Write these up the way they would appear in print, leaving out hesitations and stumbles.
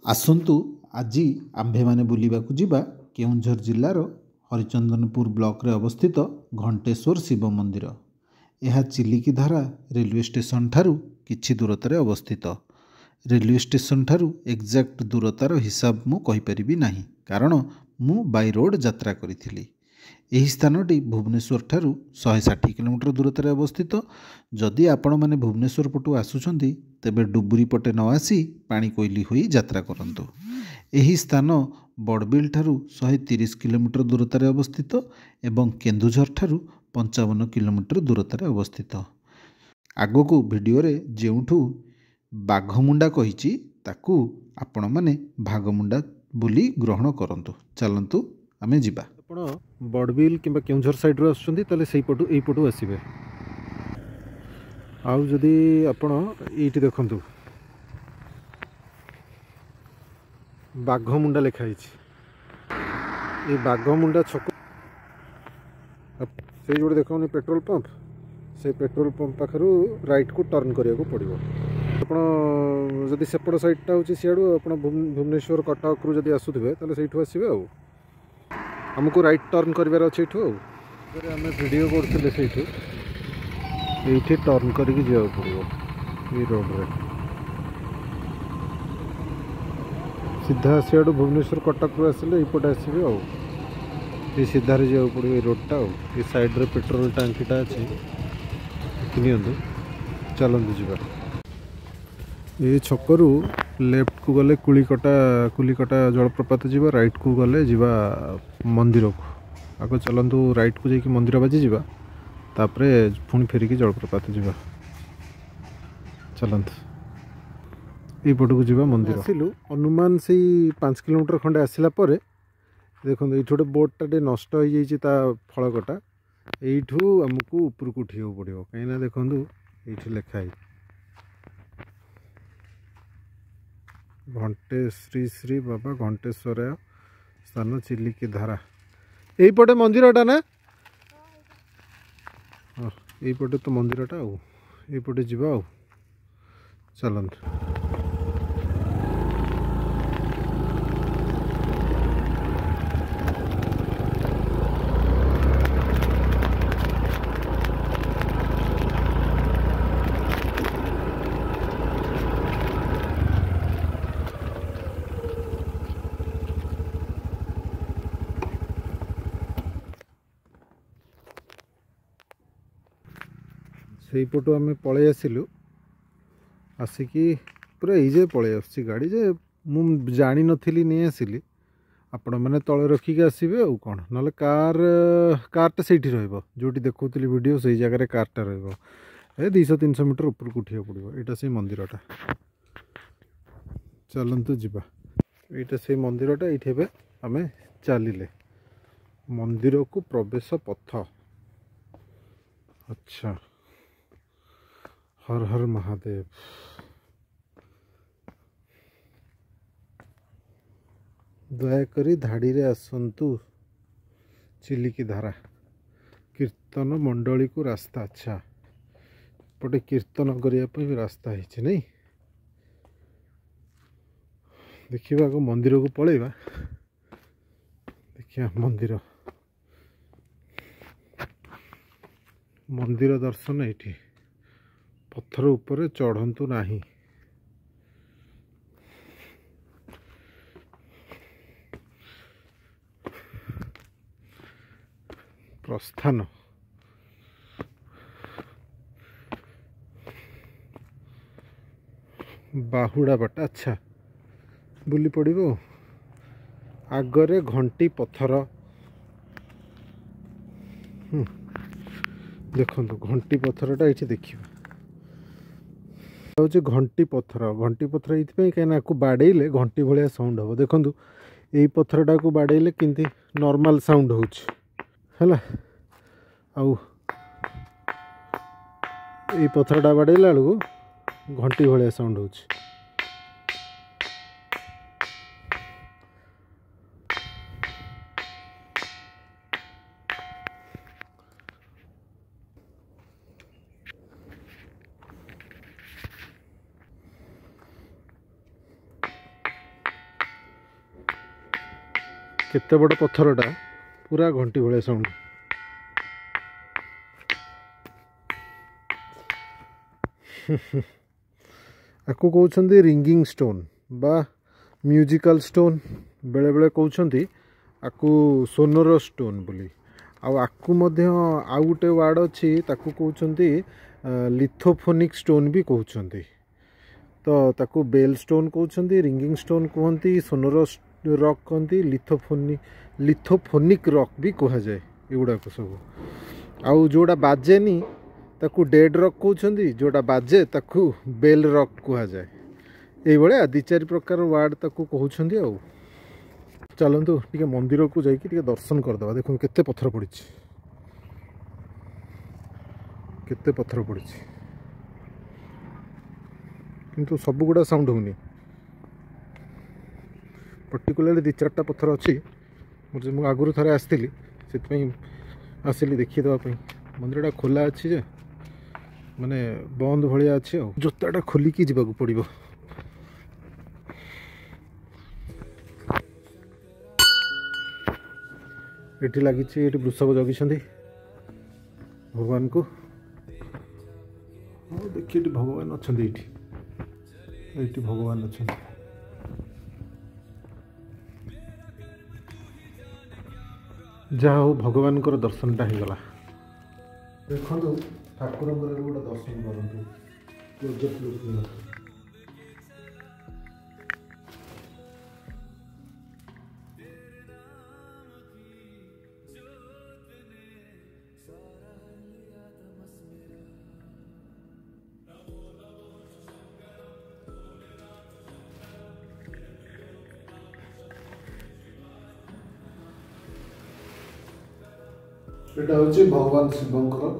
ଆସନ୍ତୁ ଆଜି ଆମ୍ଭେମାନେ ବୁଲିବାକୁ ଯିବା କେଉଁଝର ଜିଲ୍ଲାର ହରିଚନ୍ଦନପୁର ବ୍ଲକରେ ଅବସ୍ଥିତ ଘଣ୍ଟେଶ୍ୱର ଶିବ ମନ୍ଦିର। ଏହା ଚିଲିକାଧାରା ରେଲୱେ ଷ୍ଟେସନ ଠାରୁ କିଛି ଦୂରତାରେ ଅବସ୍ଥିତ। ରେଲୱେ ଷ୍ଟେସନ ଠାରୁ ଏକ୍ଜାକ୍ଟ ଦୂରତାର ହିସାବ ମୁଁ କହିପାରିବି ନାହିଁ, କାରଣ ମୁଁ ବାଇ ରୋଡ଼ ଯାତ୍ରା କରିଥିଲି। ଏହି ସ୍ଥାନଟି ଭୁବନେଶ୍ୱର ଠାରୁ 160 କିଲୋମିଟର ଦୂରତାରେ ଅବସ୍ଥିତ। ଯଦି ଆପଣମାନେ ଭୁବନେଶ୍ୱର ପଟୁ ଆସୁଛନ୍ତି ତେବେ ଡୁବୁରି ପଟେ ନ ଆସି ପାଣିକୋଇଲି ହୋଇ ଯାତ୍ରା କରନ୍ତୁ। ଏହି ସ୍ଥାନ ବଡ଼ବିଲ ଠାରୁ 130 କିଲୋମିଟର ଦୂରତାରେ ଅବସ୍ଥିତ ଏବଂ କେନ୍ଦୁଝର ଠାରୁ 55 କିଲୋମିଟର ଦୂରତାରେ ଅବସ୍ଥିତ। ଆଗକୁ ଭିଡ଼ିଓରେ ଯେଉଁଠୁ ବାଘମୁଣ୍ଡା କହିଛି ତାକୁ ଆପଣମାନେ ଭାଗମୁଣ୍ଡା ବୋଲି ଗ୍ରହଣ କରନ୍ତୁ। ଚାଲନ୍ତୁ ଆମେ ଯିବା। ଆପଣ ବଡ଼ବିଲ କିମ୍ବା କେଉଁଝର ସାଇଡ଼ରୁ ଆସୁଛନ୍ତି ତାହେଲେ ସେଇପଟୁ ଏଇପଟୁ ଆସିବେ। ଆଉ ଯଦି ଆପଣ ଏଇଠି ଦେଖନ୍ତୁ ବାଘମୁଣ୍ଡା ଲେଖା ହେଇଛି। এই ବାଘମୁଣ୍ଡା ଛକ ସେଇ ଯୋଉଠି ଦେଖାଉନି ପେଟ୍ରୋଲ ପମ୍ପ, ସେ ପେଟ୍ରୋଲ ପମ୍ପ ପାଖରୁ ରାଇଟକୁ ଟର୍ନ କରିବାକୁ ପଡ଼ିବ। ଆପଣ ଯଦି ସେପଟ ସାଇଡ଼ଟା ହେଉଛି ସିଆଡ଼ୁ ଆପଣ ଭୁବନେଶ୍ୱର କଟକରୁ ଯଦି ଆସୁଥିବେ ତାହେଲେ ସେଇଠୁ ଆସିବେ। ଆଉ ଆମକୁ ରାଇଟ୍ ଟର୍ନ କରିବାର ଅଛି ଏଇଠୁ। ଆଉ ଆମେ ଭିଡ଼ିଓ କରୁଥିଲେ ସେଇଠୁ, ଏଇଠି ଟର୍ନ କରିକି ଯିବାକୁ ପଡ଼ିବ ଏଇ ରୋଡ଼ରେ। ସିଧା ଆସିଆଡ଼ୁ ଭୁବନେଶ୍ୱର କଟକରୁ ଆସିଲେ ଏଇପଟେ ଆସିବେ। ଆଉ ଏ ସିଧାରେ ଯିବାକୁ ପଡ଼ିବ ଏଇ ରୋଡ଼ଟା। ଆଉ ଏ ସାଇଡ଼ରେ ପେଟ୍ରୋଲ ଟାଙ୍କିଟା ଅଛି, ନିଅନ୍ତୁ ଚାଲନ୍ତୁ ଯିବା। ଏ ଛକରୁ ଲେଫ୍ଟକୁ ଗଲେ କୁଲିକଟା ଜଳପ୍ରପାତ ଯିବା, ରାଇଟ୍କୁ ଗଲେ ଯିବା ମନ୍ଦିରକୁ। ଆଗ ଚାଲନ୍ତୁ ରାଇଟ୍କୁ ଯାଇକି ମନ୍ଦିର ବାଜି ଯିବା, ତାପରେ ପୁଣି ଫେରିକି ଜଳପ୍ରପାତ ଯିବା। ଚାଲନ୍ତୁ ଏଇପଟକୁ ଯିବା ମନ୍ଦିର। ଆସିଲୁ ଅନୁମାନ ସେଇ 5 କିଲୋମିଟର ଖଣ୍ଡେ ଆସିଲା ପରେ ଦେଖନ୍ତୁ ଏଇଠି ଗୋଟେ ବୋର୍ଡ଼ଟା ଟିକେ ନଷ୍ଟ ହେଇଯାଇଛି, ତା ଫଳକଟା। ଏଇଠୁ ଆମକୁ ଉପରକୁ ଉଠିବାକୁ ପଡ଼ିବ, କାହିଁକିନା ଦେଖନ୍ତୁ ଏଇଠି ଲେଖା ହେଇଛି ଘଣ୍ଟେ ଶ୍ରୀ ଶ୍ରୀ ବାବା ଘଣ୍ଟେଶ୍ୱର ସ୍ଥାନ ଚିଲିକାଧାରା। ଏଇପଟେ ମନ୍ଦିରଟା ନା? ହଁ ଏଇପଟେ ତ ମନ୍ଦିରଟା। ଆଉ ଏଇପଟେ ଯିବା। ଆଉ ଚାଲନ୍ତୁ। ସେଇପଟୁ ଆମେ ପଳେଇ ଆସିଲୁ, ଆସିକି ପୁରା ଏଇ ଯେ ପଳେଇ ଆସୁଛି ଗାଡ଼ି, ଯେ ମୁଁ ଜାଣିନଥିଲି ନେଇ ଆସିଲି। ଆପଣମାନେ ତଳେ ରଖିକି ଆସିବେ ଆଉ କ'ଣ, ନହେଲେ କାର୍ଟା ସେଇଠି ରହିବ, ଯେଉଁଠି ଦେଖାଉଥିଲି ଭିଡ଼ିଓ ସେଇ ଜାଗାରେ କାର୍ଟା ରହିବ। 200-300 ମିଟର ଉପରକୁ ଉଠିବାକୁ ପଡ଼ିବ। ଏଇଟା ସେଇ ମନ୍ଦିରଟା, ଚାଲନ୍ତୁ ଯିବା। ଏଇଟା ସେଇ ମନ୍ଦିରଟା। ଏଇଠି ଏବେ ଆମେ ଚାଲିଲେ ମନ୍ଦିରକୁ ପ୍ରବେଶ ପଥ। ଆଚ୍ଛା, ହର ହର ମହାଦେବ। ଦୟାକରି ଧାଡ଼ିରେ ଆସନ୍ତୁ, ଚିଲିକାଧାରା କୀର୍ତ୍ତନ ମଣ୍ଡଳୀକୁ ରାସ୍ତା। ଆଚ୍ଛା, ଏପଟେ କୀର୍ତ୍ତନ କରିବା ପାଇଁ ରାସ୍ତା ହେଇଛି ନାଇଁ। ଦେଖିବା ଆଗ ମନ୍ଦିରକୁ ପଳେଇବା, ଦେଖିବା ମନ୍ଦିର ଦର୍ଶନ। ଏଇଠି ପଥର ଉପରେ ଚଢ଼ନ୍ତୁ ନାହିଁ। ପ୍ରସ୍ଥାନ ବାହୁଡ଼ା ବାଟ। ଆଚ୍ଛା, ବୁଲି ପଡ଼ିବ। ଆଗରେ ଘଣ୍ଟି ପଥର। ଦେଖନ୍ତୁ ଘଣ୍ଟି ପଥରଟା ଏଇଠି ଦେଖିବା ହେଉଛି ଘଣ୍ଟି ପଥର। ଘଣ୍ଟି ପଥର ଏଇଥିପାଇଁ କାହିଁକିନା ଆକୁ ବାଡ଼େଇଲେ ଘଣ୍ଟି ଭଳିଆ ସାଉଣ୍ଡ ହେବ। ଦେଖନ୍ତୁ ଏଇ ପଥରଟାକୁ ବାଡ଼େଇଲେ କେମିତି ନର୍ମାଲ ସାଉଣ୍ଡ ହେଉଛି ହେଲା, ଆଉ ଏଇ ପଥରଟା ବାଡ଼େଇଲା ବେଳକୁ ଘଣ୍ଟି ଭଳିଆ ସାଉଣ୍ଡ ହେଉଛି। केते बड़ पत्थरटा पूरा घंटी भाया साउंड। आपको कहते रिंगिंग स्टोन बा म्यूजिकल स्टोन, बेले बेले कहते आपको सोनर स्टोन बोली। आकु आउ गोटे वार्ड अच्छी ताकू कहते लिथोफोनिक स्टोन भी कहते। तो ताकू बेल स्टोन कहते, रिंगिंग स्टोन कहती, सोनर रॉक कहती, लिथोफोनिक रॉक भी कह जाए। एगुड़ाक सब आउ जोड़ा बाजेनी ताकू डेड रॉक कहते, जोड़ा बाजे ताकू बेल रॉक कह जाए। ये दी चार प्रकार वार्ड ताकू कहते। आ चलतु टे मंदिर को जाकि दर्शन करदे। देखो केते पत्थर पड़ी, केते पत्थर पड़ी, किंतु सब गुड़ा साउंड होनी। पर्टिकुलरली दी चार्टा पत्थर अच्छी मुझे आगुरी थे आसती से आसली देखीदेवाई। मंदिरटा खोला अच्छी जे माने बंद भाया अच्छे। जोताटा खोलिकी जावाक पड़ो। ये लगी वृषभ जगी भगवान को। हाँ देखिए भगवान अच्छा, ये भगवान अच्छा। जहा हो भगवान को दर्शनटा हो गला। देखो ठाकुर गोटे दर्शन करूँ। यहाँ हूँ भगवान शिवंकर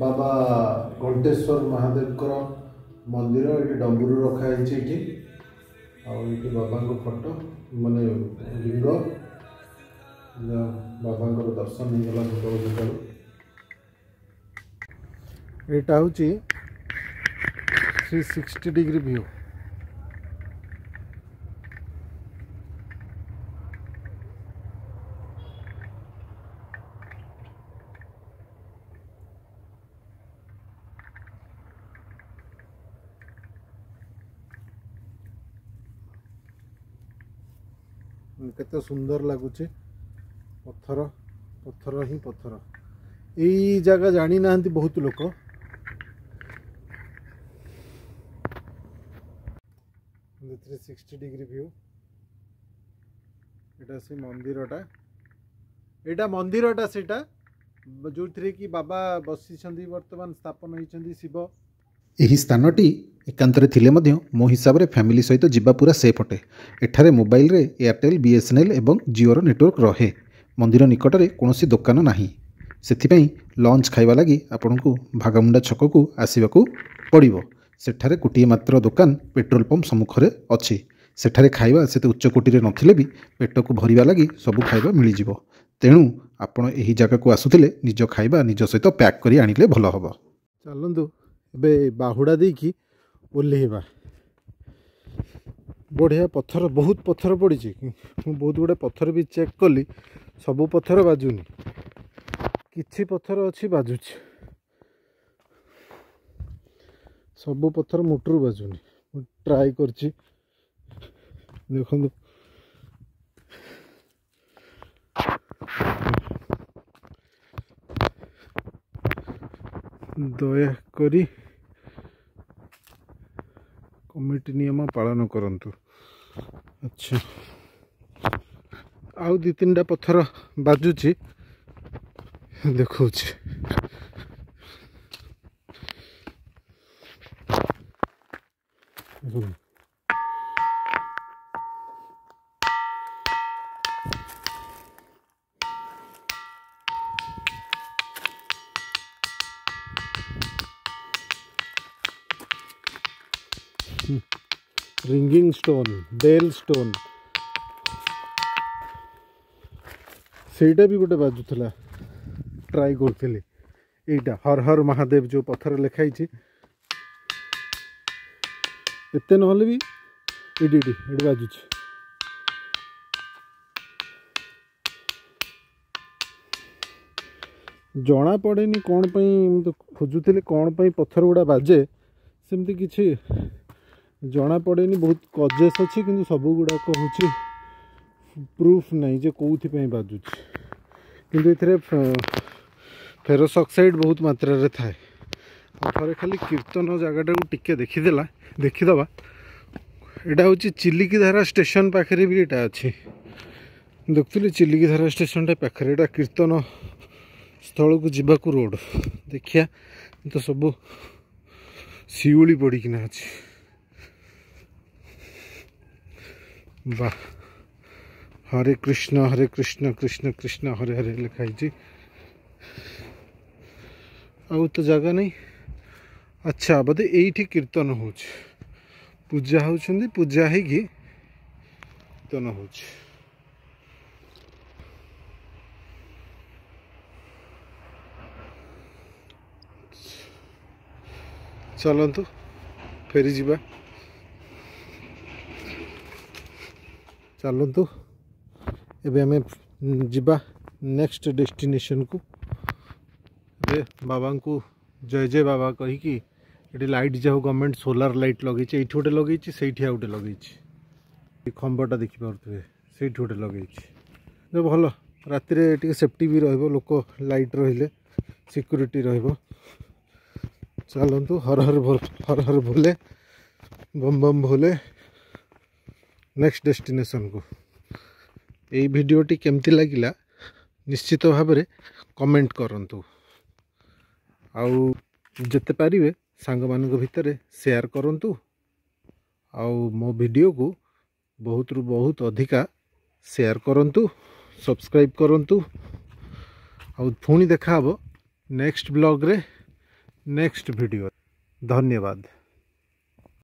बाबा घंटेश्वर महादेव मंदिर। ये डंबुरु रखाई ये बाबा फोटो माने लिंग। बाबा दर्शन हो गला सकाल। यहाँ हूँ 360 डिग्री व्यू। केते सुंदर लगुच। पत्थर पत्थर ही पत्थर। यही जगह जानी ना बहुत लोक। 360 डिग्री व्यू। एटा से मंदिरटा, एटा मंदिरटा सेटा जो थी कि बाबा बसी वर्तमान स्थापन होती शिव। ଏହି ସ୍ଥାନଟି ଏକାନ୍ତରେ ଥିଲେ ମଧ୍ୟ ମୋ ହିସାବରେ ଫ୍ୟାମିଲି ସହିତ ଯିବା ପୁରା ସେଫ୍ ଅଟେ। ଏଠାରେ ମୋବାଇଲରେ ଏୟାରଟେଲ୍, BSNL ଏବଂ ଜିଓର ନେଟୱାର୍କ ରହେ। ମନ୍ଦିର ନିକଟରେ କୌଣସି ଦୋକାନ ନାହିଁ, ସେଥିପାଇଁ ଲଞ୍ଚ ଖାଇବା ଲାଗି ଆପଣଙ୍କୁ ଭାଗମୁଣ୍ଡା ଛକକୁ ଆସିବାକୁ ପଡ଼ିବ। ସେଠାରେ ଗୋଟିଏ ମାତ୍ର ଦୋକାନ ପେଟ୍ରୋଲ ପମ୍ପ ସମ୍ମୁଖରେ ଅଛି। ସେଠାରେ ଖାଇବା ସେତେ ଉଚ୍ଚ କୋଟିରେ ନଥିଲେ ବି ପେଟକୁ ଭରିବା ଲାଗି ସବୁ ଖାଇବା ମିଳିଯିବ। ତେଣୁ ଆପଣ ଏହି ଜାଗାକୁ ଆସୁଥିଲେ ନିଜ ଖାଇବା ନିଜ ସହିତ ପ୍ୟାକ୍ କରି ଆଣିଲେ ଭଲ ହେବ। ଚାଲନ୍ତୁ ଏବେ ବାହୁଡ଼ା ଦେଇକି ଓହ୍ଲେଇବା। बढ़िया पत्थर, बहुत पत्थर पड़ी। बहुत गुड़े पत्थर भी चेक कली, सबू पत्थर बाजुनी, किछि पत्थर अच्छी बाजुची, सबू पत्थर मुटरू बाजुनी। ट्राई करछि देखो दया करी कमिटी नियम पालन करंतु। अच्छा आउ दी तीन पत्थर बाजुची देखो। रिंगिंग स्टोन, बेल स्टोन सेटा भी गोटे बाजुला। ट्राई करी एटा हर हर महादेव जो पत्थर लिखाई एते नहले भी ये बाजुच। जना पड़ेनि कौन तो खोजुली कौन पत्थर गुड़ा बाजे सेमती किसी जना पड़ेनि बहुत कजेस अच्छी कि सब गुड़ाक हूँ प्रूफ नहीं जे कौन बाजुच कि फेरस ऑक्साइड बहुत मात्रा रे थाए थे खाली कीर्तन जगटा को टिके देखीदेला देखीदबा एटा हूँ चिलिकीधारा स्टेशन पाखे भी यहाँ अच्छी देखुली चिलिकीधारा स्टेशन पाखे एटा कीर्तन स्थल को जीवाकू रोड देखिया तो सब शिउली पड़किना अच्छी वाह हरे कृष्ण कृष्ण कृष्ण हरे हरे लिखाई आउ तो जगह नहीं। अच्छा बोधे यही कीर्तन हो पूजा होती पूजा है कीर्तन हो चलतु फेरी जीवा चलतु एबे हमें जीवा नेक्स्ट डेस्टिनेशन को ए बाबा को जय जय बाबा कहीकि ये लाइट जाओ गवर्नमेंट सोलार लाइट लगे ये गोटे लगे से गोटे लगे खंबटा देखिपे से गोटे लगे भल राति सेफ्टी भी रोक लाइट रही सिक्योरिटी रहिबो। चलतु हर हर भोले बम बम भोले नेक्स्ट डेस्टिनेशन को। यही भिडियोटी केमती लगिला निश्चित भाव में कमेंट करंतु आउ जते पारिबे सांग मानक भितर शेयर करंतु आउ मो वीडियो को बहुत रु बहुत अधिका शेयर करंतु सब्सक्राइब करंतु आउ पुणी देखा हबो नेक्स्ट ब्लॉग रे नेक्स्ट वीडियो। धन्यवाद।